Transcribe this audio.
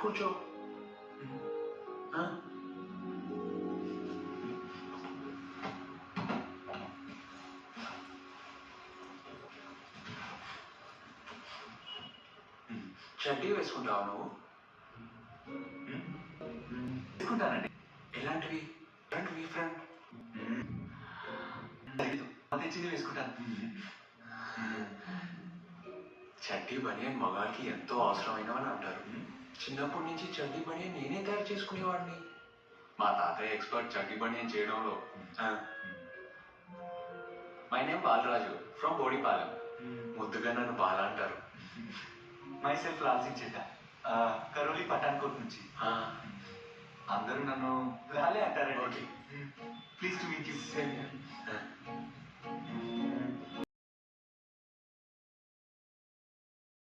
కూర్చో. చడ్డీ వేసుకుంటావా నువ్వు? వేసుకుంటానండి. ఎలాంటివి ఎలాంటివి ఫ్రెండ్? తెచ్చింది వేసుకుంటాను. చడ్డీ బనియన్ మగాడికి ఎంతో అవసరమైనవని అంటారు. చిన్నప్పటి నుంచి చడ్డీ బనియన్ నేనే తయారు చేసుకునేవాడిని. మా తాతయ్య ఎక్స్పర్ట్ చడ్డీ బనియన్ చేయడంలో. My name Balaraju from Bodipalem. ముద్దుగా నన్ను బాల అంటారు. మైసెల్ఫ్ లాల్సింగ్ చెట్ట, కరోలి పఠాన్కోట్ నుంచి. అందరూ నన్ను లాలే అంటారండి. Okay, please to meet you.